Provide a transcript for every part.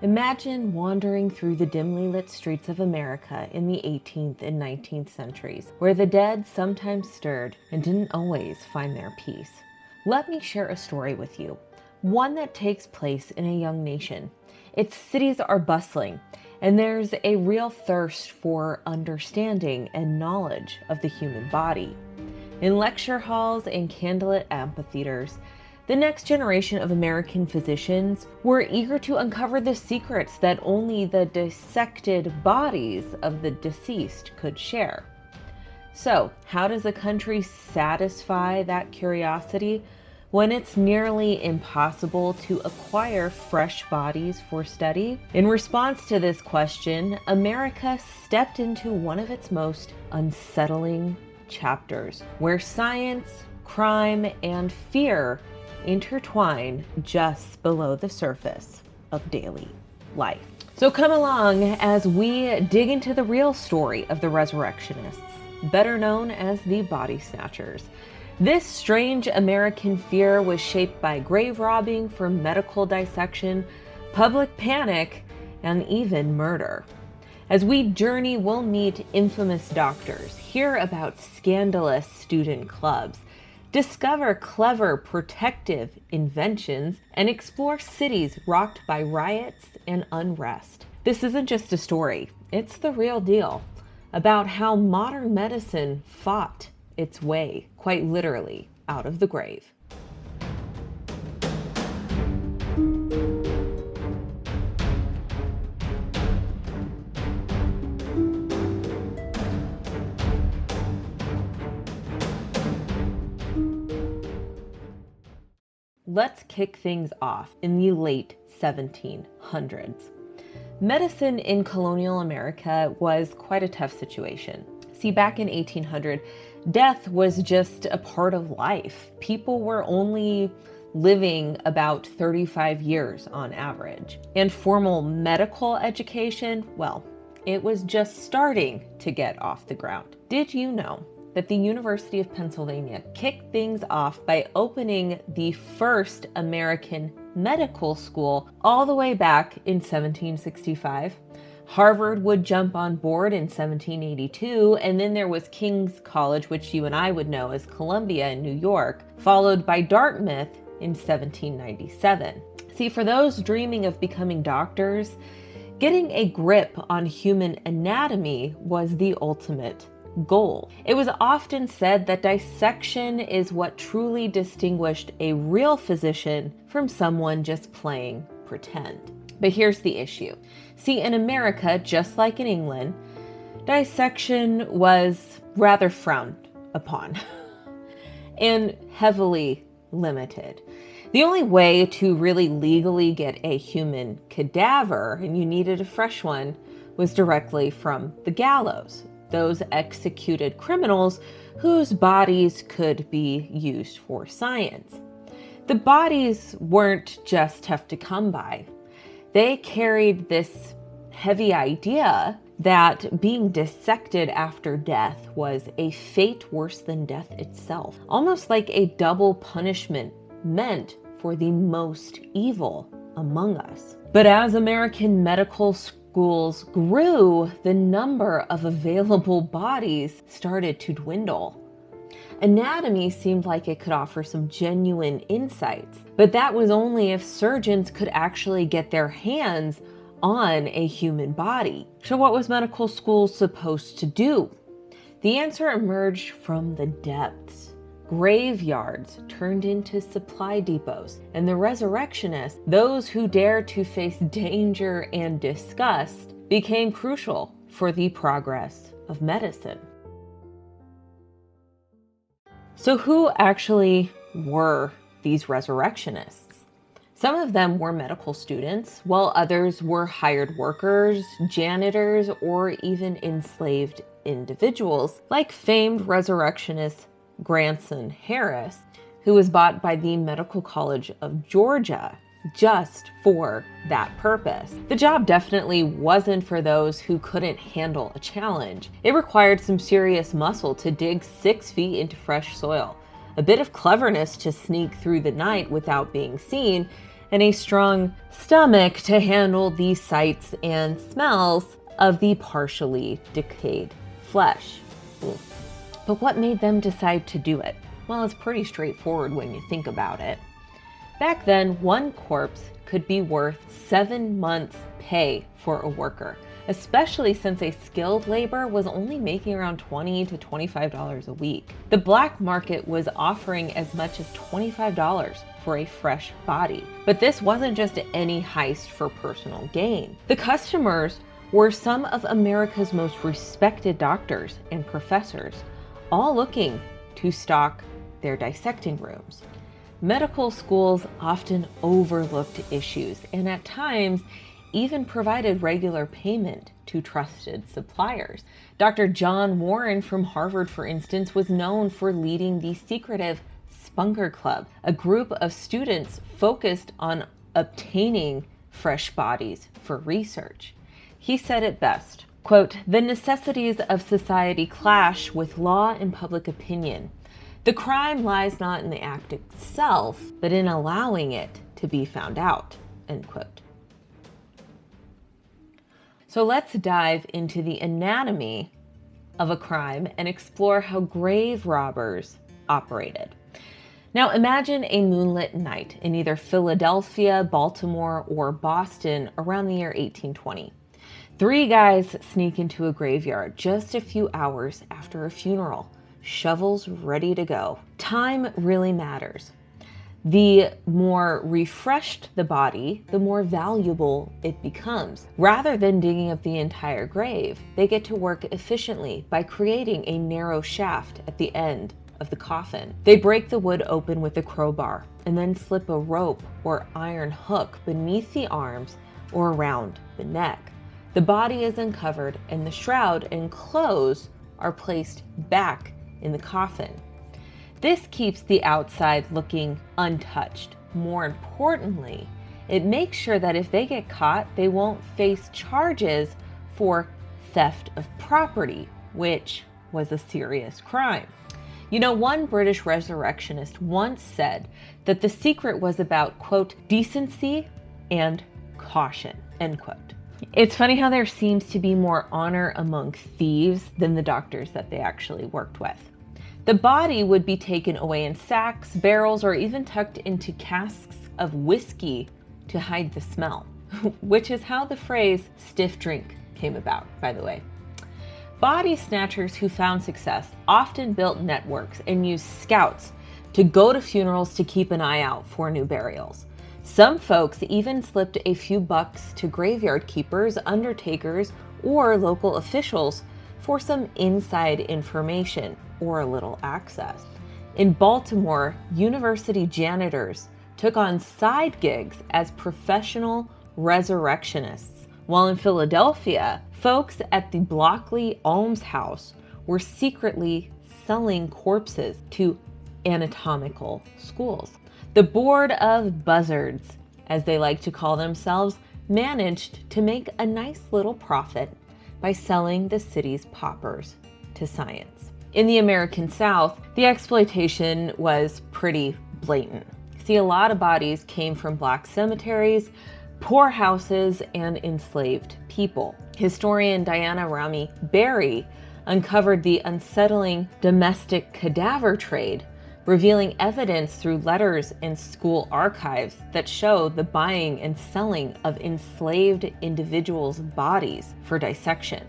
Imagine wandering through the dimly lit streets of America in the 18th and 19th centuries, where the dead sometimes stirred and didn't always find their peace. Let me share a story with you, one that takes place in a young nation. Its cities are bustling, and there's a real thirst for understanding and knowledge of the human body. In lecture halls and candlelit amphitheaters, the next generation of American physicians were eager to uncover the secrets that only the dissected bodies of the deceased could share. So, how does a country satisfy that curiosity when it's nearly impossible to acquire fresh bodies for study? In response to this question, America stepped into one of its most unsettling chapters, where science, crime, and fear intertwine just below the surface of daily life. So come along as we dig into the real story of the Resurrectionists, better known as the Body Snatchers. This strange American fear was shaped by grave robbing for medical dissection, public panic, and even murder. As we journey, we'll meet infamous doctors, hear about scandalous student clubs, discover clever protective inventions, and explore cities rocked by riots and unrest. This isn't just a story, it's the real deal about how modern medicine fought its way, quite literally, out of the grave. Let's kick things off in the late 1700s. Medicine in colonial America was quite a tough situation. See, back in 1800, death was just a part of life. People were only living about 35 years on average. And formal medical education, well, it was just starting to get off the ground. Did you know that the University of Pennsylvania kicked things off by opening the first American medical school all the way back in 1765? Harvard would jump on board in 1782, and then there was King's College, which you and I would know as Columbia in New York, followed by Dartmouth in 1797. See, for those dreaming of becoming doctors, getting a grip on human anatomy was the ultimate goal. It was often said that dissection is what truly distinguished a real physician from someone just playing pretend. But here's the issue. See, in America, just like in England, dissection was rather frowned upon and heavily limited. The only way to really legally get a human cadaver, and you needed a fresh one, was directly from the gallows, those executed criminals whose bodies could be used for science. The bodies weren't just tough to come by. They carried this heavy idea that being dissected after death was a fate worse than death itself, almost like a double punishment meant for the most evil among us. But as American medical schools grew, the number of available bodies started to dwindle. Anatomy seemed like it could offer some genuine insights, but that was only if surgeons could actually get their hands on a human body. So what was medical school supposed to do? The answer emerged from the depths. Graveyards turned into supply depots, and the Resurrectionists, those who dared to face danger and disgust, became crucial for the progress of medicine. So who actually were these Resurrectionists? Some of them were medical students, while others were hired workers, janitors, or even enslaved individuals, like famed Resurrectionist Granson Harris, who was bought by the Medical College of Georgia just for that purpose. The job definitely wasn't for those who couldn't handle a challenge. It required some serious muscle to dig 6 feet into fresh soil, a bit of cleverness to sneak through the night without being seen, and a strong stomach to handle the sights and smells of the partially decayed flesh. But what made them decide to do it? Well, it's pretty straightforward when you think about it. Back then, one corpse could be worth 7 months' pay for a worker, especially since a skilled labor was only making around $20 to $25 a week. The black market was offering as much as $25 for a fresh body. But this wasn't just any heist for personal gain. The customers were some of America's most respected doctors and professors, all looking to stock their dissecting rooms. Medical schools often overlooked issues and at times even provided regular payment to trusted suppliers. Dr. John Warren from Harvard, for instance, was known for leading the secretive Spunker Club, a group of students focused on obtaining fresh bodies for research. He said it best, quote, "The necessities of society clash with law and public opinion. The crime lies not in the act itself, but in allowing it to be found out," end quote. So let's dive into the anatomy of a crime and explore how grave robbers operated. Now imagine a moonlit night in either Philadelphia, Baltimore, or Boston around the year 1820. 3 guys sneak into a graveyard just a few hours after a funeral, shovels ready to go. Time really matters. The more refreshed the body, the more valuable it becomes. Rather than digging up the entire grave, they get to work efficiently by creating a narrow shaft at the end of the coffin. They break the wood open with a crowbar and then slip a rope or iron hook beneath the arms or around the neck. The body is uncovered and the shroud and clothes are placed back in the coffin. This keeps the outside looking untouched. More importantly, it makes sure that if they get caught, they won't face charges for theft of property, which was a serious crime. You know, one British resurrectionist once said that the secret was about, quote, decency and caution, end quote. It's funny how there seems to be more honor among thieves than the doctors that they actually worked with. The body would be taken away in sacks, barrels, or even tucked into casks of whiskey to hide the smell, which is how the phrase stiff drink came about, by the way. Body snatchers who found success often built networks and used scouts to go to funerals to keep an eye out for new burials. Some folks even slipped a few bucks to graveyard keepers, undertakers, or local officials for some inside information or a little access. In Baltimore, university janitors took on side gigs as professional resurrectionists, while in Philadelphia, folks at the Blockley Almshouse were secretly selling corpses to anatomical schools. The Board of Buzzards, as they like to call themselves, managed to make a nice little profit by selling the city's paupers to science. In the American South, the exploitation was pretty blatant. See, a lot of bodies came from black cemeteries, poor houses, and enslaved people. Historian Diana Rami Berry uncovered the unsettling domestic cadaver trade, revealing evidence through letters and school archives that show the buying and selling of enslaved individuals' bodies for dissection.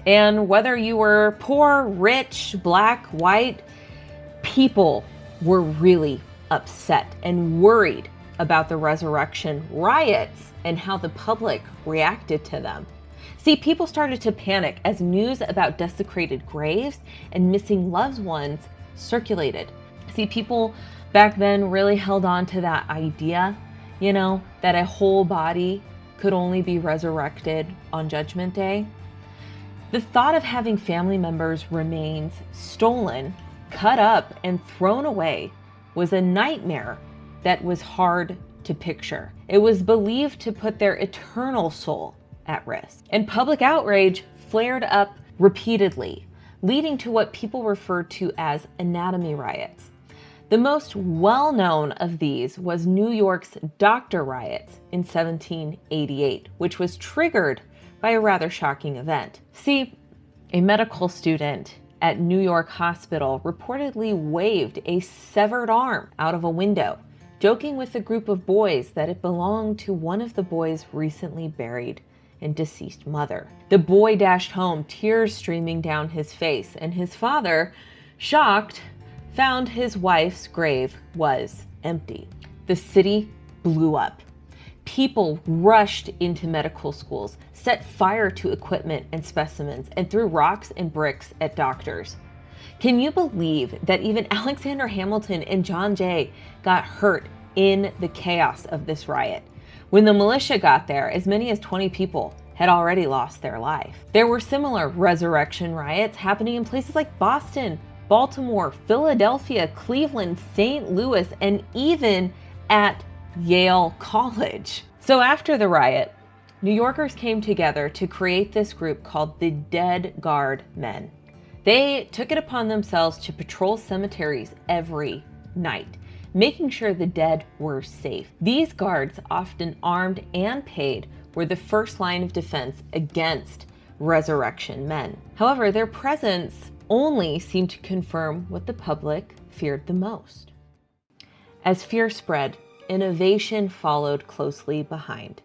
And whether you were poor, rich, black, white, people were really upset and worried about the resurrection riots and how the public reacted to them. See, people started to panic as news about desecrated graves and missing loved ones circulated. See, people back then really held on to that idea, that a whole body could only be resurrected on Judgment Day. The thought of having family members' remains stolen, cut up, and thrown away was a nightmare that was hard to picture. It was believed to put their eternal soul at risk. And public outrage flared up repeatedly, leading to what people referred to as anatomy riots. The most well-known of these was New York's doctor riots in 1788, which was triggered by a rather shocking event. See, a medical student at New York Hospital reportedly waved a severed arm out of a window, joking with a group of boys that it belonged to one of the boys' recently buried and deceased mother. The boy dashed home, tears streaming down his face, and his father, shocked, found his wife's grave was empty. The city blew up. People rushed into medical schools, set fire to equipment and specimens, and threw rocks and bricks at doctors. Can you believe that even Alexander Hamilton and John Jay got hurt in the chaos of this riot? When the militia got there, as many as 20 people had already lost their life. There were similar resurrection riots happening in places like Boston, Baltimore, Philadelphia, Cleveland, St. Louis, and even at Yale College. So after the riot, New Yorkers came together to create this group called the Dead Guard Men. They took it upon themselves to patrol cemeteries every night, making sure the dead were safe. These guards, often armed and paid, were the first line of defense against resurrection men. However, their presence only seemed to confirm what the public feared the most. As fear spread, innovation followed closely behind.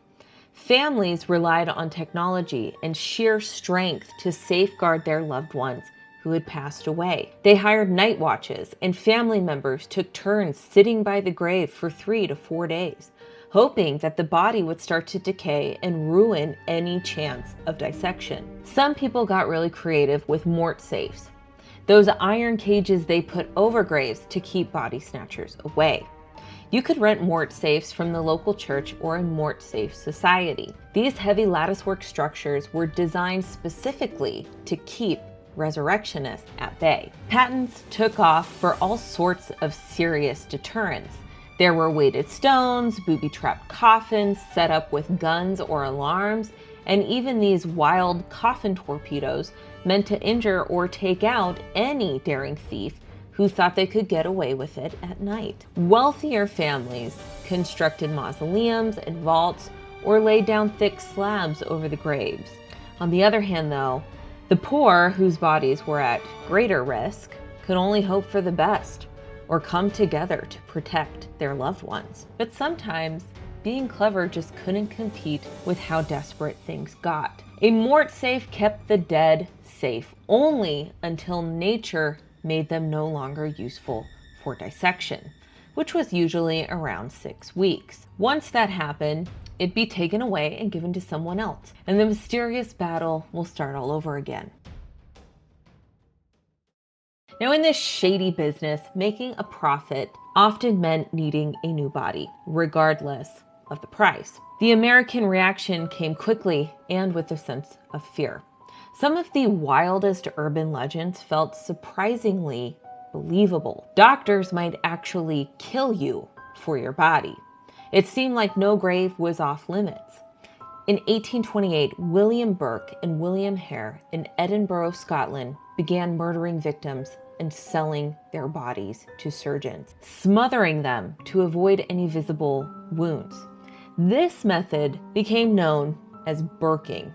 Families relied on technology and sheer strength to safeguard their loved ones who had passed away. They hired night watches, and family members took turns sitting by the grave for 3 to 4 days, hoping that the body would start to decay and ruin any chance of dissection. Some people got really creative with Mort safes, those iron cages they put over graves to keep body snatchers away. You could rent Mort safes from the local church or a Mort safe society. These heavy latticework structures were designed specifically to keep resurrectionists at bay. Patents took off for all sorts of serious deterrents. There were weighted stones, booby-trapped coffins set up with guns or alarms, and even these wild coffin torpedoes meant to injure or take out any daring thief who thought they could get away with it at night. Wealthier families constructed mausoleums and vaults or laid down thick slabs over the graves. On the other hand, though, the poor, whose bodies were at greater risk, could only hope for the best or come together to protect their loved ones. But sometimes being clever just couldn't compete with how desperate things got. A Mort safe kept the dead safe only until nature made them no longer useful for dissection, which was usually around 6 weeks. Once that happened, it'd be taken away and given to someone else, and the mysterious battle will start all over again. Now, in this shady business, making a profit often meant needing a new body, regardless of the price. The American reaction came quickly and with a sense of fear. Some of the wildest urban legends felt surprisingly believable. Doctors might actually kill you for your body. It seemed like no grave was off limits. In 1828, William Burke and William Hare in Edinburgh, Scotland, began murdering victims and selling their bodies to surgeons, smothering them to avoid any visible wounds. This method became known as burking.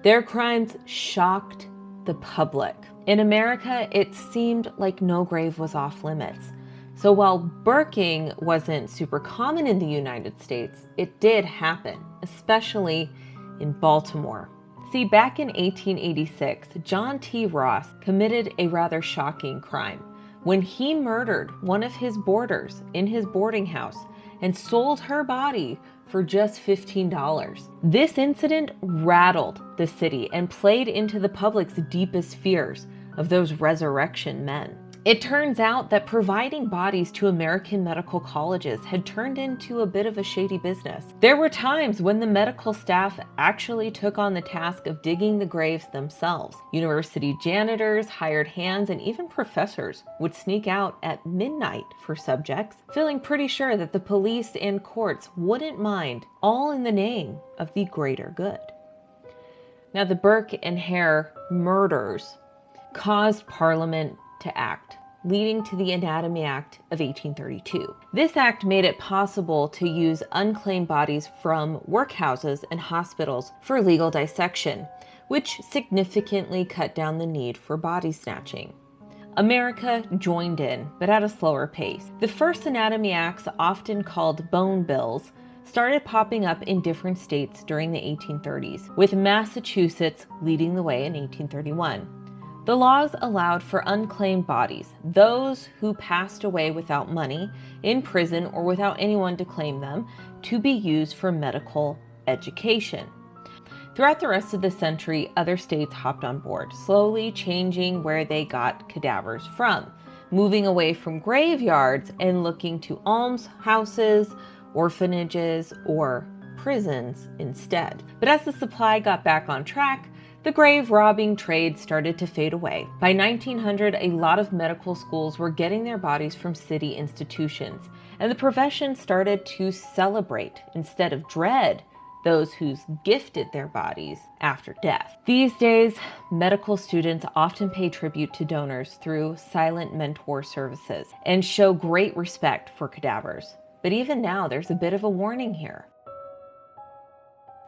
Their crimes shocked the public. In America, it seemed like no grave was off limits. So while burking wasn't super common in the United States, it did happen, especially in Baltimore. See, back in 1886, John T. Ross committed a rather shocking crime when he murdered one of his boarders in his boarding house and sold her body for just $15. This incident rattled the city and played into the public's deepest fears of those resurrection men. It turns out that providing bodies to American medical colleges had turned into a bit of a shady business. There were times when the medical staff actually took on the task of digging the graves themselves. University janitors, hired hands, and even professors would sneak out at midnight for subjects, feeling pretty sure that the police and courts wouldn't mind, all in the name of the greater good. Now, the Burke and Hare murders caused Parliament to act, leading to the Anatomy Act of 1832. This act made it possible to use unclaimed bodies from workhouses and hospitals for legal dissection, which significantly cut down the need for body snatching. America joined in, but at a slower pace. The first anatomy acts, often called bone bills, started popping up in different states during the 1830s, with Massachusetts leading the way in 1831. The laws allowed for unclaimed bodies, those who passed away without money, in prison, or without anyone to claim them, to be used for medical education. Throughout the rest of the century, other states hopped on board, slowly changing where they got cadavers from, moving away from graveyards and looking to almshouses, orphanages, or prisons instead. But as the supply got back on track, the grave robbing trade started to fade away. By 1900, a lot of medical schools were getting their bodies from city institutions, and the profession started to celebrate instead of dread those who's gifted their bodies after death. These days, medical students often pay tribute to donors through silent mentor services and show great respect for cadavers. But even now, there's a bit of a warning here.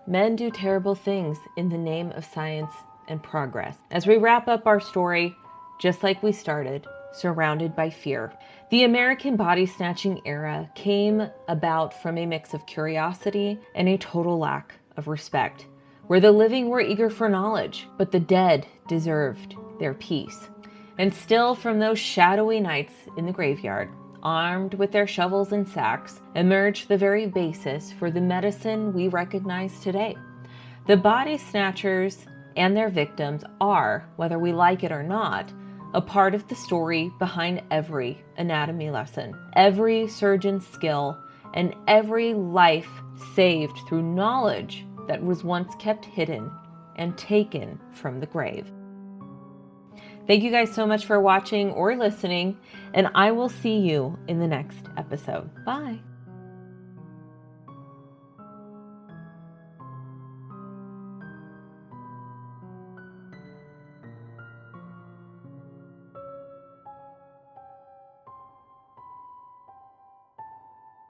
Men do terrible things in the name of science and progress. As we wrap up our story, just like we started, surrounded by fear. The American body snatching era came about from a mix of curiosity and a total lack of respect, where the living were eager for knowledge, but the dead deserved their peace. And still, from those shadowy nights in the graveyard, armed with their shovels and sacks, emerged the very basis for the medicine we recognize today. The body snatchers and their victims are, whether we like it or not, a part of the story behind every anatomy lesson, every surgeon's skill, and every life saved through knowledge that was once kept hidden and taken from the grave. Thank you guys so much for watching or listening, and I will see you in the next episode. Bye.